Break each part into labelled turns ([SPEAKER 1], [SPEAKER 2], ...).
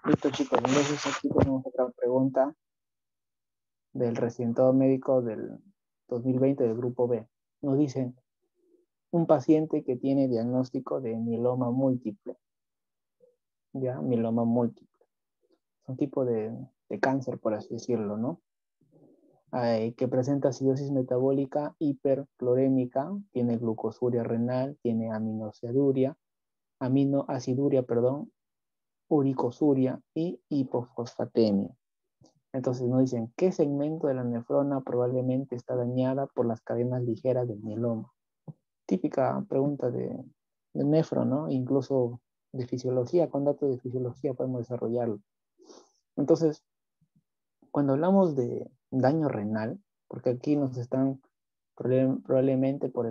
[SPEAKER 1] Listo, chicos. Entonces aquí tenemos otra pregunta del residentado médico del 2020 del grupo B. Nos dicen, un paciente que tiene diagnóstico de mieloma múltiple, ¿ya? Mieloma múltiple. Es un tipo de cáncer, por así decirlo, ¿no? Que presenta acidosis metabólica hiperclorémica, tiene glucosuria renal, tiene aminoaciduria, perdón, uricosuria y hipofosfatemia. Entonces nos dicen, ¿qué segmento de la nefrona probablemente está dañada por las cadenas ligeras del mieloma? Típica pregunta de nefro, ¿no? Incluso de fisiología, con datos de fisiología podemos desarrollarlo. Entonces, cuando hablamos de daño renal, porque aquí nos están probablemente por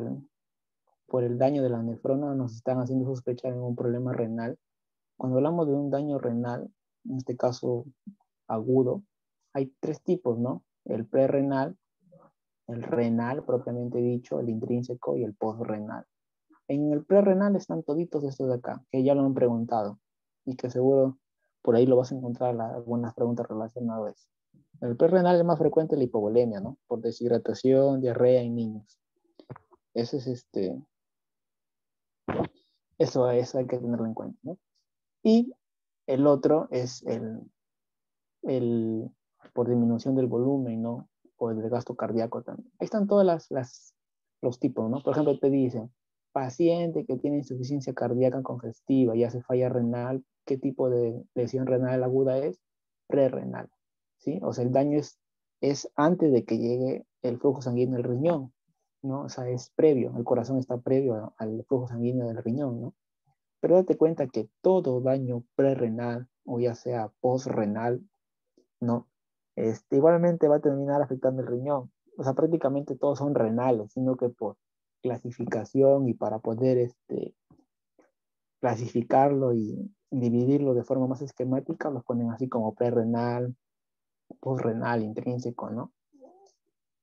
[SPEAKER 1] el daño de la nefrona, nos están haciendo sospechar en un problema renal. Cuando hablamos de un daño renal, en este caso agudo, hay tres tipos, ¿no? El prerrenal, el renal propiamente dicho, el intrínseco y el postrenal. En el prerrenal están toditos estos de acá, que ya lo han preguntado y que seguro por ahí lo vas a encontrar algunas preguntas relacionadas a eso. El prerrenal es más frecuente la hipovolemia, ¿no? Por deshidratación, diarrea en niños. Eso es eso hay que tenerlo en cuenta, ¿no? Y el otro es el por disminución del volumen, ¿no? O del gasto cardíaco también. Ahí están todos los tipos, ¿no? Por ejemplo, te dicen, paciente que tiene insuficiencia cardíaca congestiva y hace falla renal, ¿qué tipo de lesión renal aguda es? Prerrenal, ¿sí? O sea, el daño es antes de que llegue el flujo sanguíneo del riñón, ¿no? O sea, es previo, el corazón está previo al flujo sanguíneo del riñón, ¿no? Pero date cuenta que todo daño prerrenal o ya sea postrenal, ¿no? Igualmente va a terminar afectando el riñón. O sea, prácticamente todos son renales, sino que por clasificación y para poder clasificarlo y dividirlo de forma más esquemática, los ponen así como prerrenal, postrenal, intrínseco, ¿no?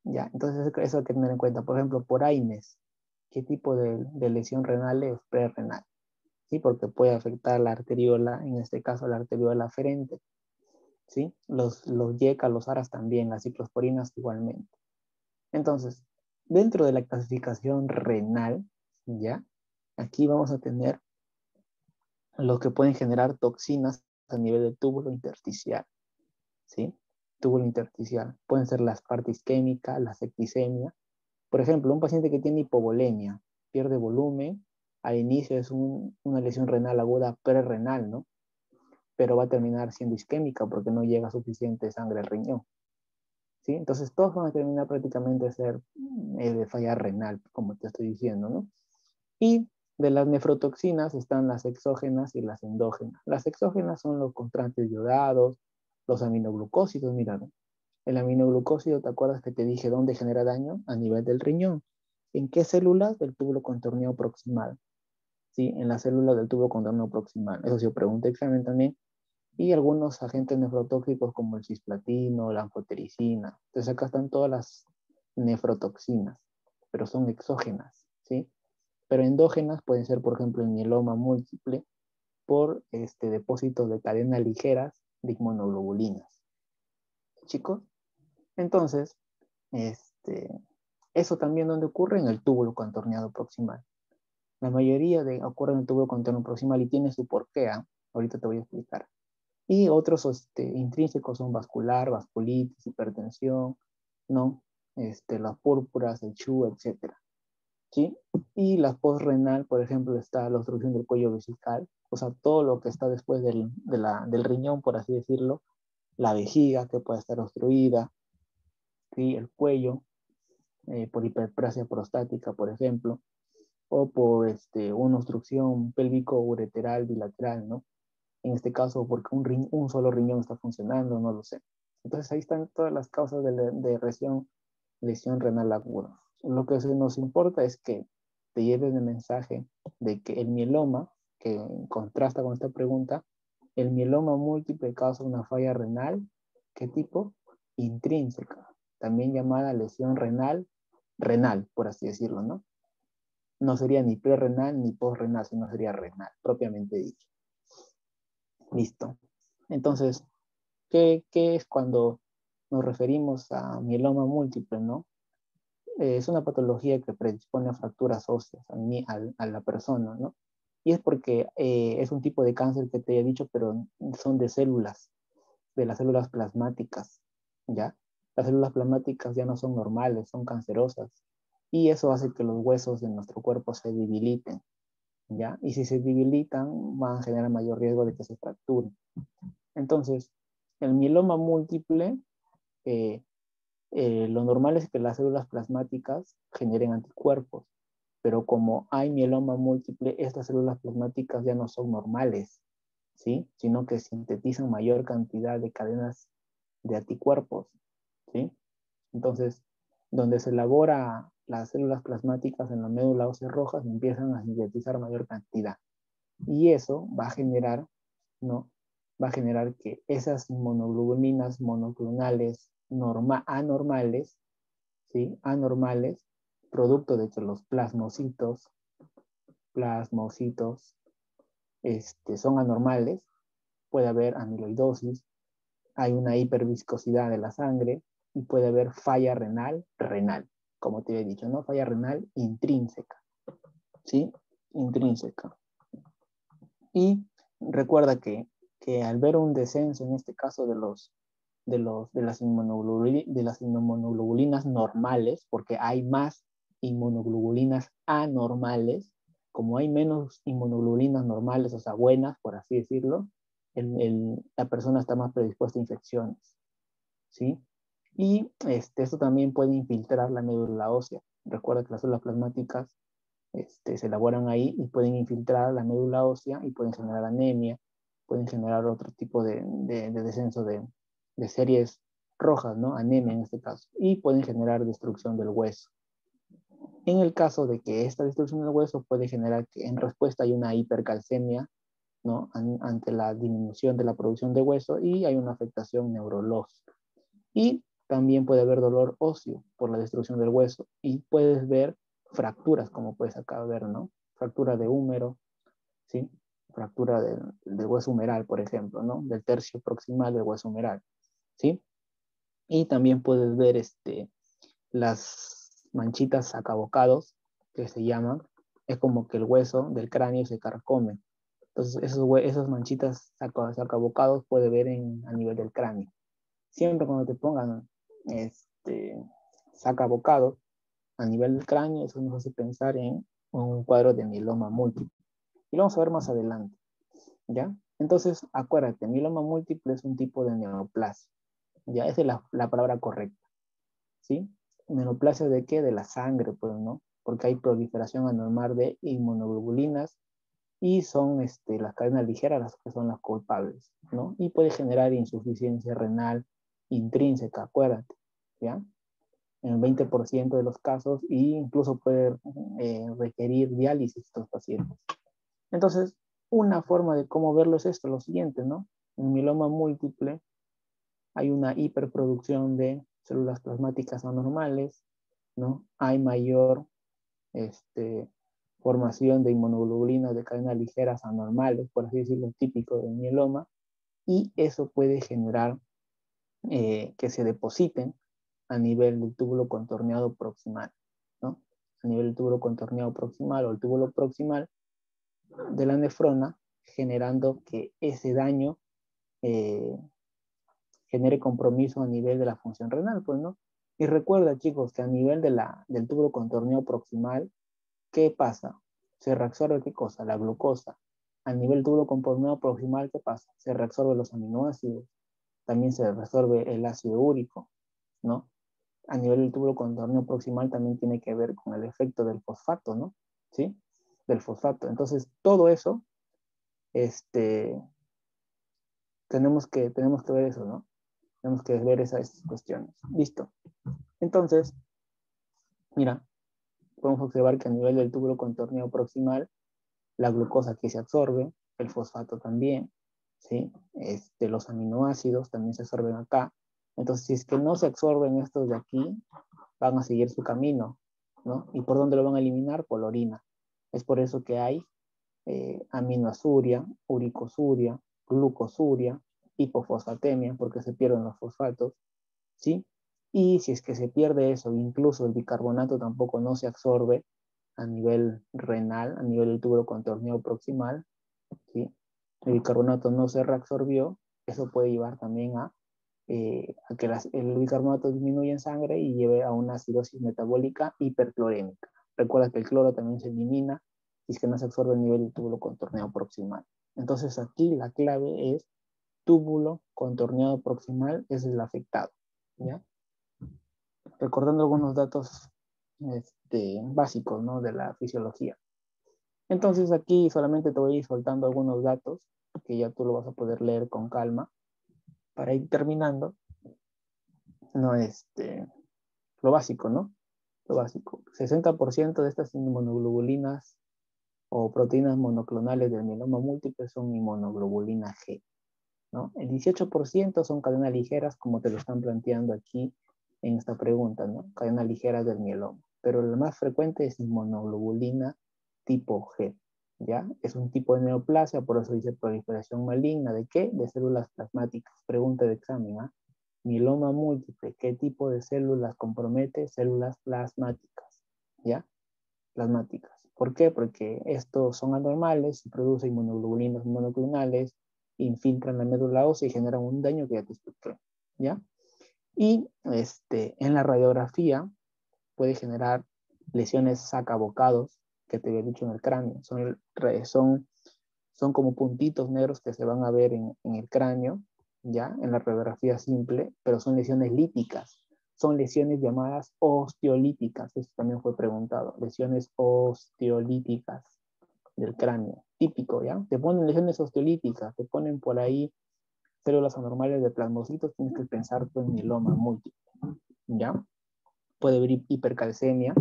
[SPEAKER 1] Ya, entonces eso hay que tener en cuenta. Por ejemplo, por AINES, ¿qué tipo de lesión renal es prerrenal? ¿Sí? Porque puede afectar la arteriola, en este caso la arteriola aferente, ¿sí? Los YECA, los ARAS también, las ciclosporinas igualmente. Entonces, dentro de la clasificación renal, ¿ya? Aquí vamos a tener los que pueden generar toxinas a nivel del túbulo intersticial, ¿sí? Túbulo intersticial. Pueden ser la parte isquémica, la septicemia. Por ejemplo, un paciente que tiene hipovolemia, pierde volumen, al inicio es una lesión renal aguda prerrenal, ¿no? Pero va a terminar siendo isquémica porque no llega suficiente sangre al riñón. ¿Sí? Entonces todos van a terminar prácticamente a ser de falla renal, como te estoy diciendo, ¿no? Y de las nefrotoxinas están las exógenas y las endógenas. Las exógenas son los contrastes iodados, los aminoglucósidos, mira, ¿no? El aminoglucósido, ¿te acuerdas que te dije dónde genera daño? A nivel del riñón. ¿En qué células? Del túbulo contorneo proximal. ¿Sí? En las células del túbulo contorneo proximal. Eso sí, pregunta examen también y algunos agentes nefrotóxicos como el cisplatino, la anfotericina. Entonces acá están todas las nefrotoxinas, pero son exógenas, ¿sí? Pero endógenas pueden ser, por ejemplo, el mieloma múltiple por depósitos de cadenas ligeras de inmunoglobulinas. Chicos, entonces, este, eso también donde ocurre en el túbulo contorneado proximal. La mayoría ocurre en el túbulo contorneado proximal y tiene su porqué. Ahorita te voy a explicar. Y otros intrínsecos son vascular, vasculitis, hipertensión, ¿no? Las púrpuras, el CHU, etcétera, ¿sí? Y la postrenal, por ejemplo, está la obstrucción del cuello vesical, o sea, todo lo que está después del riñón, por así decirlo, la vejiga que puede estar obstruida, ¿sí? El cuello, por hiperplasia prostática, por ejemplo, o por una obstrucción pélvico-ureteral bilateral, ¿no? En este caso porque un solo riñón está funcionando, no lo sé. Entonces ahí están todas las causas de lesión renal aguda. Lo que nos importa es que te lleves el mensaje de que el mieloma, que contrasta con esta pregunta, el mieloma múltiple causa una falla renal, ¿qué tipo? Intrínseca, también llamada lesión renal, por así decirlo, ¿no? No sería ni prerrenal ni postrenal, sino sería renal, propiamente dicho. Listo. Entonces, ¿qué es cuando nos referimos a mieloma múltiple, no? Es una patología que predispone a fracturas óseas a la persona, ¿no? Y es porque es un tipo de cáncer que te he dicho, pero son de células, de las células plasmáticas, ¿ya? Las células plasmáticas ya no son normales, son cancerosas. Y eso hace que los huesos de nuestro cuerpo se debiliten, ¿ya? Y si se debilitan, van a generar mayor riesgo de que se fracturen. Entonces, el mieloma múltiple, eh, lo normal es que las células plasmáticas generen anticuerpos, pero como hay mieloma múltiple, estas células plasmáticas ya no son normales, ¿sí? Sino que sintetizan mayor cantidad de cadenas de anticuerpos, ¿sí? Entonces, donde se elabora las células plasmáticas en la médula ósea roja, empiezan a sintetizar mayor cantidad. Y eso va a generar, ¿no? Va a generar que esas inmunoglobulinas monoclonales anormales, ¿sí? Anormales, producto de que los plasmocitos son anormales, puede haber amiloidosis, hay una hiperviscosidad de la sangre y puede haber falla renal, como te he dicho, ¿no? Falla renal intrínseca, ¿sí? Intrínseca. Y recuerda que al ver un descenso, en este caso de las inmunoglobulinas normales, porque hay más inmunoglobulinas anormales, como hay menos inmunoglobulinas normales, o sea, buenas, por así decirlo, la persona está más predispuesta a infecciones, ¿sí? Y esto también puede infiltrar la médula ósea. Recuerda que las células plasmáticas se elaboran ahí y pueden infiltrar la médula ósea y pueden generar anemia, pueden generar otro tipo de descenso de series rojas, ¿no? Anemia en este caso, y pueden generar destrucción del hueso. En el caso de que esta destrucción del hueso puede generar que en respuesta hay una hipercalcemia, ¿no? Ante la disminución de la producción de hueso y hay una afectación neurológica. Y también puede haber dolor óseo por la destrucción del hueso y puedes ver fracturas, como puedes acá ver, ¿no? Fractura de húmero, ¿sí? Fractura del hueso humeral, por ejemplo, ¿no? Del tercio proximal del hueso humeral, ¿sí? Y también puedes ver las manchitas sacabocados, que se llaman, es como que el hueso del cráneo se carcome. Entonces, esas manchitas sacabocados puede ver a nivel del cráneo. Siempre cuando te pongan saca bocado a nivel del cráneo, eso nos hace pensar en un cuadro de mieloma múltiple. Y lo vamos a ver más adelante, ¿ya? Entonces, acuérdate, mieloma múltiple es un tipo de neoplasia, ¿ya? Esa es la palabra correcta, ¿sí? ¿Neoplasia de qué? De la sangre, pues, ¿no? Porque hay proliferación anormal de inmunoglobulinas y son las cadenas ligeras las que son las culpables, ¿no? Y puede generar insuficiencia renal intrínseca, acuérdate, ¿ya? En el 20% de los casos e incluso puede requerir diálisis estos pacientes. Entonces, una forma de cómo verlo es esto, lo siguiente, ¿no? En mieloma múltiple hay una hiperproducción de células plasmáticas anormales, ¿no? Hay mayor formación de inmunoglobulinas de cadenas ligeras anormales, por así decirlo, típico del mieloma, y eso puede generar que se depositen a nivel del túbulo contorneado proximal, ¿no? A nivel del túbulo contorneado proximal o el túbulo proximal de la nefrona, generando que ese daño eh, genere compromiso a nivel de la función renal, pues, ¿no? Y recuerda, chicos, que a nivel del túbulo contorneado proximal, ¿qué pasa? Se reabsorbe ¿qué cosa? La glucosa. A nivel del túbulo contorneado proximal, ¿qué pasa? Se reabsorbe los aminoácidos, también se reabsorbe el ácido úrico, ¿no? A nivel del túbulo contorneo proximal también tiene que ver con el efecto del fosfato, ¿no? ¿Sí? Del fosfato. Entonces, todo eso, este, tenemos que ver eso, ¿no? Tenemos que ver esas cuestiones. Listo. Entonces, mira, podemos observar que a nivel del túbulo contorneo proximal, la glucosa aquí se absorbe, el fosfato también, ¿sí? Los aminoácidos también se absorben acá. Entonces, si es que no se absorben estos de aquí, van a seguir su camino, ¿no? ¿Y por dónde lo van a eliminar? Por la orina. Es por eso que hay aminoasuria, uricosuria, glucosuria, hipofosfatemia, porque se pierden los fosfatos, ¿sí? Y si es que se pierde eso, incluso el bicarbonato tampoco no se absorbe a nivel renal, a nivel del túbulo contorneado proximal, ¿sí? El bicarbonato no se reabsorbió, eso puede llevar también a que el bicarbonato disminuya en sangre y lleve a una acidosis metabólica hiperclorémica. Recuerda que el cloro también se elimina y es que no se absorbe a nivel del túbulo contorneado proximal. Entonces aquí la clave es túbulo contorneado proximal, ese es el afectado, ¿ya? Recordando algunos datos básicos, ¿no?, de la fisiología. Entonces aquí solamente te voy a ir soltando algunos datos que ya tú lo vas a poder leer con calma para ir terminando, ¿no? Lo básico, ¿no? Lo básico. 60% de estas inmunoglobulinas o proteínas monoclonales del mieloma múltiple son inmunoglobulina G, ¿no? El 18% son cadenas ligeras, como te lo están planteando aquí en esta pregunta, ¿no? Cadenas ligeras del mieloma. Pero la más frecuente es inmunoglobulina tipo G, ¿ya? Es un tipo de neoplasia, por eso dice proliferación maligna. ¿De qué? De células plasmáticas. Pregunta de examen, ¿ah? Mieloma múltiple, ¿qué tipo de células compromete? Células plasmáticas, ¿ya? Plasmáticas. ¿Por qué? Porque estos son anormales y producen inmunoglobulinas monoclonales, infiltran la médula ósea y generan un daño que ya te expliqué, ¿ya? Y en la radiografía puede generar lesiones sacabocados, que te había dicho en el cráneo. Son como puntitos negros que se van a ver en el cráneo, ¿ya? En la radiografía simple, pero son lesiones líticas. Son lesiones llamadas osteolíticas. Esto también fue preguntado. Lesiones osteolíticas del cráneo. Típico, ¿ya? Te ponen lesiones osteolíticas, te ponen por ahí células anormales de plasmocitos, tienes que pensar tú en mieloma múltiple, ¿ya? Puede haber hipercalcemia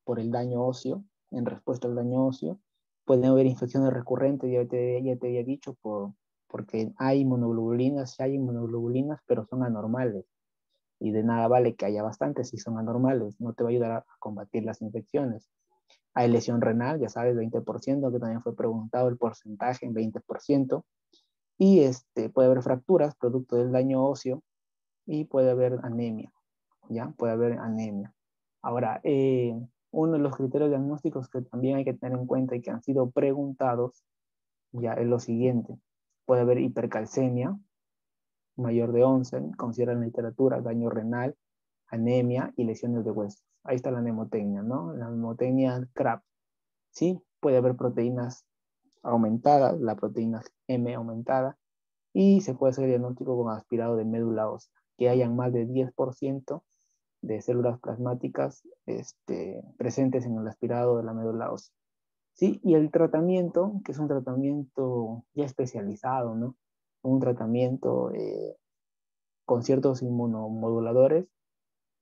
[SPEAKER 1] por el daño óseo, en respuesta al daño óseo. Pueden haber infecciones recurrentes, ya te había dicho, porque hay inmunoglobulinas, pero son anormales. Y de nada vale que haya bastantes si son anormales, no te va a ayudar a combatir las infecciones. Hay lesión renal, ya sabes, 20%, que también fue preguntado el porcentaje en 20%. Y puede haber fracturas producto del daño óseo y puede haber anemia, ¿ya? Puede haber anemia. Ahora, uno de los criterios diagnósticos que también hay que tener en cuenta y que han sido preguntados ya es lo siguiente. Puede haber hipercalcemia mayor de 11, considera en la literatura daño renal, anemia y lesiones de huesos. Ahí está la mnemotecnia, ¿no? La mnemotecnia CRAP. Sí, puede haber proteínas aumentadas, la proteína M aumentada, y se puede hacer diagnóstico con aspirado de médula ósea, que hayan más de 10% de células plasmáticas presentes en el aspirado de la médula ósea. ¿Sí? Y el tratamiento, que es un tratamiento ya especializado, ¿no? Un tratamiento con ciertos inmunomoduladores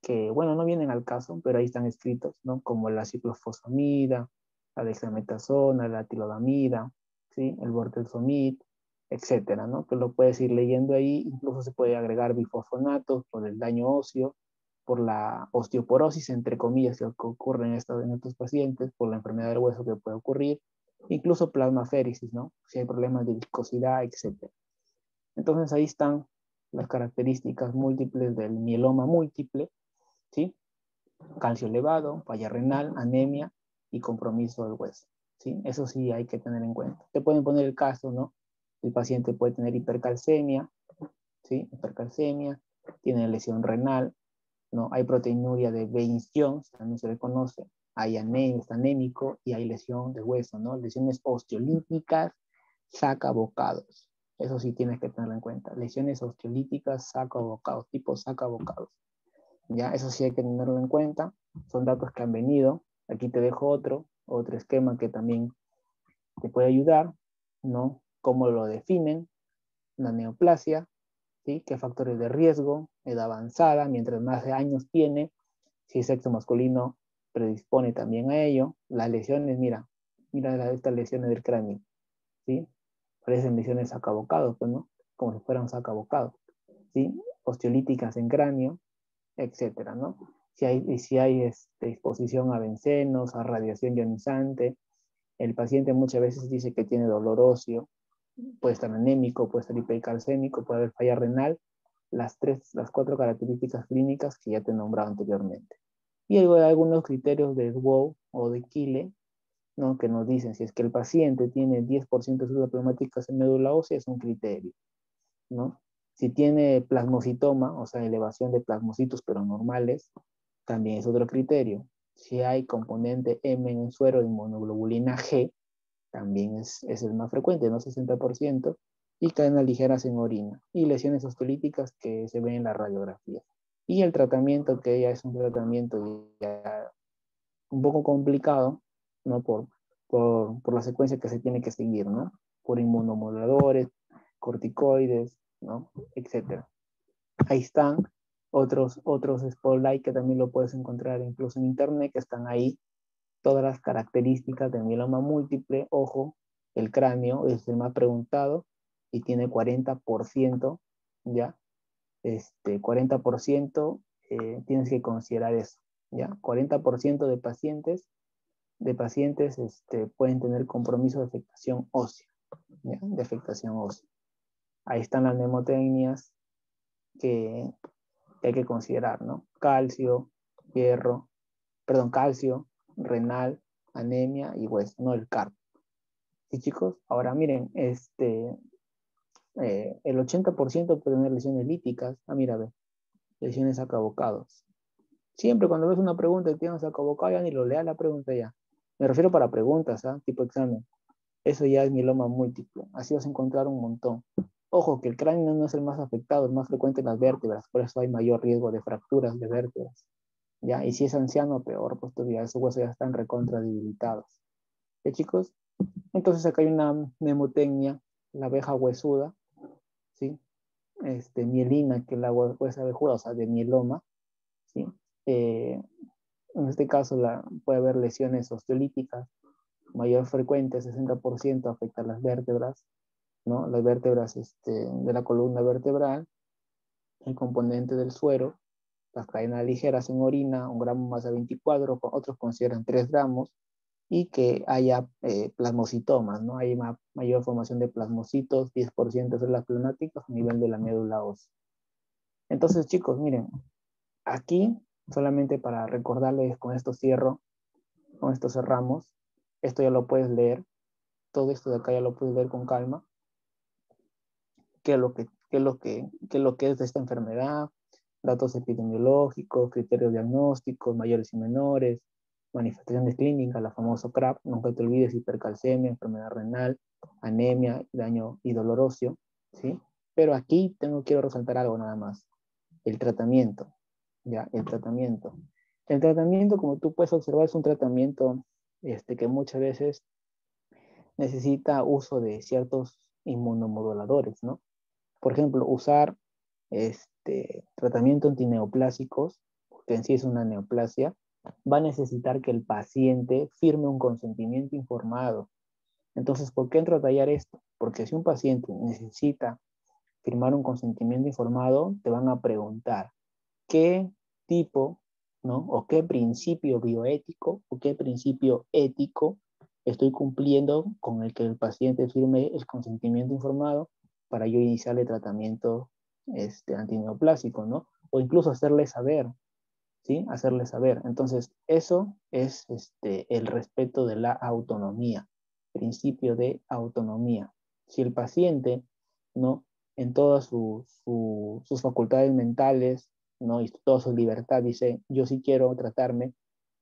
[SPEAKER 1] que, bueno, no vienen al caso, pero ahí están escritos, ¿no? Como la ciclofosfamida, la dexametasona, la tilodamida, ¿sí? El bortezomib, etcétera, ¿no? Que lo puedes ir leyendo ahí. Incluso se puede agregar bifosfonatos por el daño óseo, por la osteoporosis, entre comillas, que ocurre en estos pacientes, por la enfermedad del hueso que puede ocurrir, incluso plasmaféresis, ¿no? Si hay problemas de viscosidad, etcétera. Entonces ahí están las características múltiples del mieloma múltiple, ¿sí? Calcio elevado, falla renal, anemia y compromiso del hueso, ¿sí? Eso sí hay que tener en cuenta. Te pueden poner el caso, ¿no? El paciente puede tener hipercalcemia, ¿sí? Hipercalcemia, tiene lesión renal, ¿no? Hay proteinuria de B-instión, también se le conoce, hay anemia, está anémico y hay lesión de hueso, ¿no? Lesiones osteolíticas, sacabocados. Eso sí tienes que tenerlo en cuenta. Lesiones osteolíticas, sacabocados, tipo sacabocados. Ya, eso sí hay que tenerlo en cuenta. Son datos que han venido. Aquí te dejo otro esquema que también te puede ayudar, ¿no? Cómo lo definen, una neoplasia, ¿sí? ¿Qué factores de riesgo? Edad avanzada, mientras más de años tiene, si es sexo masculino, predispone también a ello. Las lesiones, mira estas lesiones del cráneo, ¿sí? Parecen lesiones sacabocados, pues, ¿no? Como si fueran sacabocados, ¿sí? Osteolíticas en cráneo, etcétera, ¿no? Si hay exposición a bencenos, a radiación ionizante, el paciente muchas veces dice que tiene dolor óseo, puede estar anémico, puede estar hipercalcémico, puede haber falla renal, las 4 características clínicas que ya te he nombrado anteriormente. Y hay algunos criterios de SWOT o de Kille, ¿no? Que nos dicen si es que el paciente tiene 10% de células plasmáticas en médula ósea, es un criterio, ¿no? Si tiene plasmocitoma, o sea, elevación de plasmocitos pero normales, también es otro criterio. Si hay componente M en un suero de inmunoglobulina G, también es el más frecuente, ¿no? 60%, y cadenas ligeras en orina, y lesiones osteolíticas que se ven en la radiografía. Y el tratamiento, que ya es un tratamiento ya un poco complicado, ¿no? Por la secuencia que se tiene que seguir, ¿no? Por inmunomoduladores, corticoides, ¿no? Etcétera. Ahí están otros spotlight que también lo puedes encontrar incluso en internet, que están ahí todas las características del mieloma múltiple. Ojo, el cráneo es el más preguntado y tiene 40%, ¿ya? 40%, tienes que considerar eso, ¿ya? 40% de pacientes pueden tener compromiso de afectación ósea, ¿ya? De afectación ósea. Ahí están las mnemotecnias que hay que considerar, ¿no? Calcio, hierro, perdón, calcio, renal, anemia y hueso, no el carbo. ¿Sí, chicos? Ahora miren, el 80% puede tener lesiones líticas. Ah, mira, ve, lesiones acavocados. Siempre cuando ves una pregunta y tienes acabocado, ya ni lo leas la pregunta ya. Me refiero para preguntas, ¿ah? Tipo examen. Eso ya es mieloma múltiple. Así vas a encontrar un montón. Ojo, que el cráneo no es el más afectado, es más frecuente en las vértebras, por eso hay mayor riesgo de fracturas de vértebras. ¿Ya? Y si es anciano, peor, pues todavía esos huesos ya están recontra debilitados. ¿Ya, chicos? Entonces acá hay una mnemotecnia, la abeja huesuda, ¿sí? Mielina, que es la huesa abejuda, o sea, de mieloma, ¿sí? En este caso puede haber lesiones osteolíticas, mayor frecuente, 60% afecta a las vértebras, ¿no? Las vértebras de la columna vertebral, el componente del suero, las cadenas ligeras en orina, 1 gramo más de 24, otros consideran 3 gramos, y que haya plasmocitomas, ¿no? Hay mayor formación de plasmocitos, 10% de las plasmáticas a nivel de la médula ósea. Entonces, chicos, miren, aquí, solamente para recordarles, con esto cierro, con esto cerramos, esto ya lo puedes leer, todo esto de acá ya lo puedes leer con calma, qué es lo que es de esta enfermedad, datos epidemiológicos, criterios diagnósticos, mayores y menores, manifestaciones clínicas, la famosa CRAP, nunca te olvides, hipercalcemia, enfermedad renal, anemia, daño y dolor óseo, ¿sí? Pero aquí quiero resaltar algo nada más, el tratamiento, ¿ya? El tratamiento. El tratamiento, como tú puedes observar, es un tratamiento que muchas veces necesita uso de ciertos inmunomoduladores, ¿no? Por ejemplo, usar tratamiento antineoplásicos, porque en sí es una neoplasia, va a necesitar que el paciente firme un consentimiento informado. Entonces, ¿por qué entro a detallar esto? Porque si un paciente necesita firmar un consentimiento informado, te van a preguntar qué tipo, ¿no? O qué principio bioético o qué principio ético estoy cumpliendo con el que el paciente firme el consentimiento informado para yo iniciarle tratamiento antineoplásico, ¿no? O incluso hacerle saber, ¿sí? Hacerle saber. Entonces, eso es el respeto de la autonomía, principio de autonomía. Si el paciente, ¿no? En todas sus facultades mentales, ¿no? Y toda su libertad dice, yo sí quiero tratarme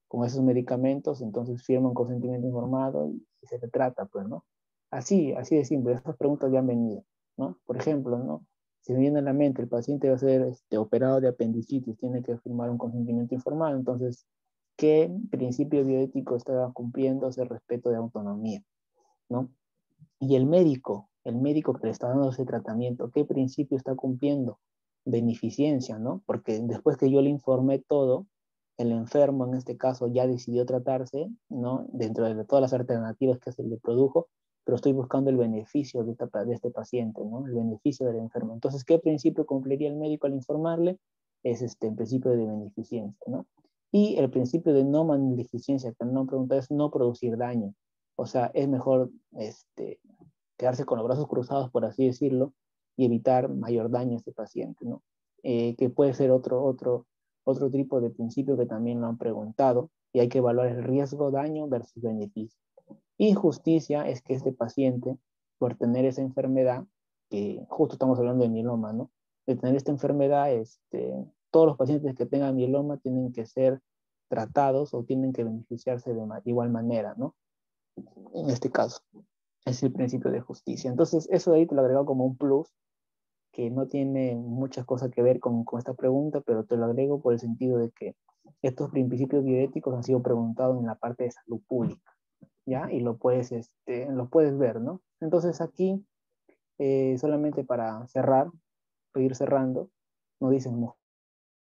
[SPEAKER 1] con esos medicamentos, entonces firma un consentimiento informado y se le trata, pues, ¿no? Así de simple, esas preguntas ya han venido, ¿no? Por ejemplo, ¿no? Si me viene a la mente, el paciente va a ser operado de apendicitis, tiene que firmar un consentimiento informado, entonces, ¿qué principio bioético está cumpliendo ese respeto de autonomía, ¿no? Y el médico que le está dando ese tratamiento, ¿qué principio está cumpliendo? Beneficencia, ¿no? Porque después que yo le informé todo, el enfermo en este caso ya decidió tratarse, ¿no? Dentro de todas las alternativas que se le produjo, pero estoy buscando el beneficio de este paciente, ¿no? El beneficio del enfermo. Entonces, ¿qué principio cumpliría el médico al informarle? Es el principio de beneficencia, ¿no? Y el principio de no maleficencia, que no pregunta, es no producir daño. O sea, es mejor quedarse con los brazos cruzados, por así decirlo, y evitar mayor daño a este paciente, ¿no? Que puede ser otro tipo de principio que también lo han preguntado, y hay que evaluar el riesgo, daño versus beneficio. Injusticia es que este paciente, por tener esa enfermedad, que justo estamos hablando de mieloma, ¿no? De tener esta enfermedad, todos los pacientes que tengan mieloma tienen que ser tratados o tienen que beneficiarse de igual manera, ¿no? En este caso, es el principio de justicia. Entonces, eso de ahí te lo he agregado como un plus, que no tiene muchas cosas que ver con esta pregunta, pero te lo agrego por el sentido de que estos principios bioéticos han sido preguntados en la parte de salud pública, ¿ya? Y lo puedes ver, ¿no? Entonces aquí, solamente para cerrar, ir cerrando, nos dicen,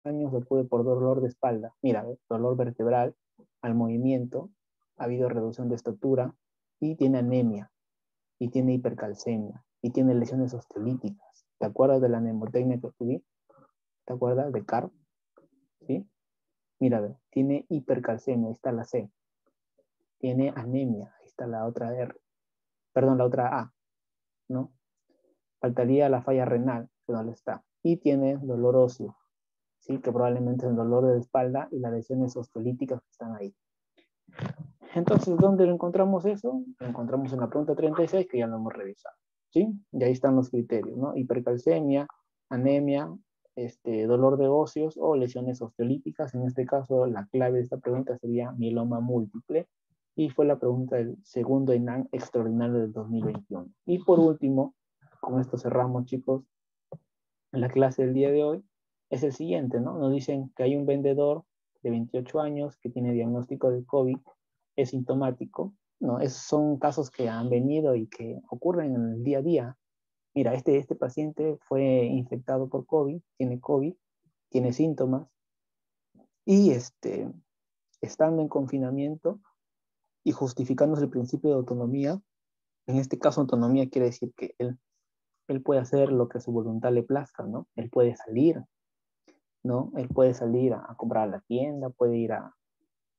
[SPEAKER 1] años después por dolor de espalda. Mira, dolor vertebral, al movimiento, ha habido reducción de estatura y tiene anemia y tiene hipercalcemia y tiene lesiones osteolíticas. ¿Te acuerdas de la mnemotecnia que escribí? ¿Te acuerdas de CARP? ¿Sí? Mira, tiene hipercalcemia, ahí está la C. Tiene anemia, ahí está la otra R. Perdón, la otra A, ¿no? Faltaría la falla renal, que no lo está. Y tiene dolor óseo, ¿sí? Que probablemente es el dolor de la espalda y las lesiones osteolíticas que están ahí. Entonces, ¿dónde lo encontramos eso? Lo encontramos en la pregunta 36, que ya lo hemos revisado, ¿sí? Y ahí están los criterios, ¿no? Hipercalcemia, anemia, dolor de óseos o lesiones osteolíticas. En este caso, la clave de esta pregunta sería mieloma múltiple, y fue la pregunta del segundo ENAM extraordinario del 2021. Y por último, con esto cerramos, chicos, la clase del día de hoy, es el siguiente, ¿no? Nos dicen que hay un vendedor de 28 años que tiene diagnóstico de COVID, es sintomático, ¿no? Son casos que han venido y que ocurren en el día a día. Mira, este paciente fue infectado por COVID, tiene síntomas, y estando en confinamiento y justificándose el principio de autonomía, en este caso autonomía quiere decir que él puede hacer lo que a su voluntad le plazca, ¿no? Él puede salir, ¿no? Él puede salir a comprar a la tienda, puede ir a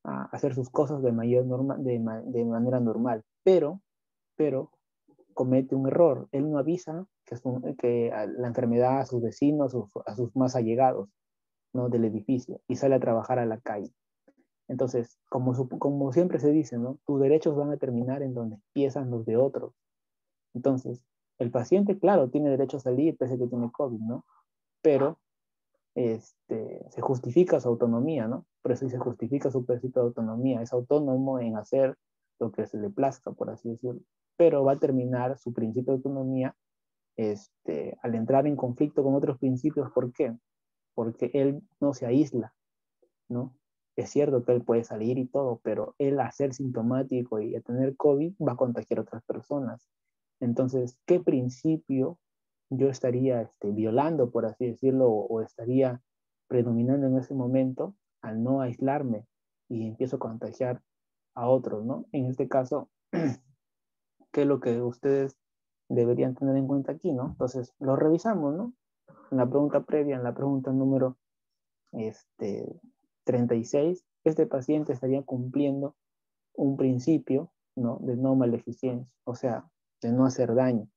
[SPEAKER 1] hacer sus cosas de manera normal, pero comete un error. Él no avisa que la enfermedad a sus vecinos, a sus más allegados, ¿no? Del edificio, y sale a trabajar a la calle. Entonces, como siempre se dice, ¿no? Tus derechos van a terminar en donde empiezan los de otros. Entonces, el paciente, claro, tiene derecho a salir pese a que tiene COVID, ¿no? Pero se justifica su autonomía, ¿no? Por eso se justifica su principio de autonomía. Es autónomo en hacer lo que se le plazca, por así decirlo. Pero va a terminar su principio de autonomía al entrar en conflicto con otros principios. ¿Por qué? Porque él no se aísla, ¿no? Es cierto que él puede salir y todo, pero él a ser sintomático y a tener COVID va a contagiar a otras personas. Entonces, ¿qué principio yo estaría violando, por así decirlo, o estaría predominando en ese momento al no aislarme y empiezo a contagiar a otros, ¿no? En este caso, ¿qué es lo que ustedes deberían tener en cuenta aquí, ¿no? Entonces, lo revisamos, ¿no? En la pregunta previa, en la pregunta número este, 36, este paciente estaría cumpliendo un principio, ¿no? De no maleficencia, o sea, de no hacer daño,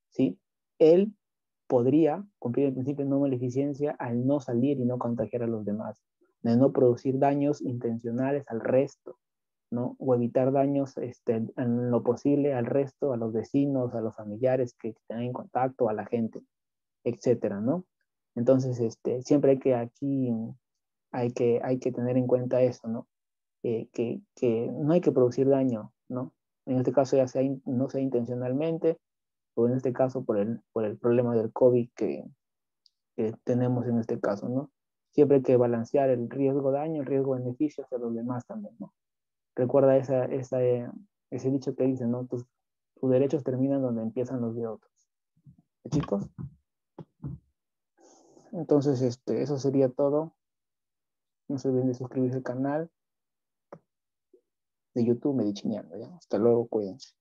[SPEAKER 1] ¿sí? Él podría cumplir el principio de no maleficencia al no salir y no contagiar a los demás, de no producir daños intencionales al resto, ¿no? O evitar daños en lo posible al resto, a los vecinos, a los familiares que estén en contacto, a la gente, etcétera, ¿no? Entonces, siempre hay que tener en cuenta eso, ¿no? Que no hay que producir daño, ¿no? En este caso ya sea no sea intencionalmente, o en este caso por el problema del COVID que tenemos en este caso, ¿no? Siempre hay que balancear el riesgo-daño, el riesgo-beneficio hacia los demás también, ¿no? Recuerda ese dicho que dice, ¿no? Tus derechos terminan donde empiezan los de otros. ¿Chicos? Entonces, eso sería todo. No se olviden de suscribirse al canal de YouTube Medichineando, ¿ya? Hasta luego, cuídense.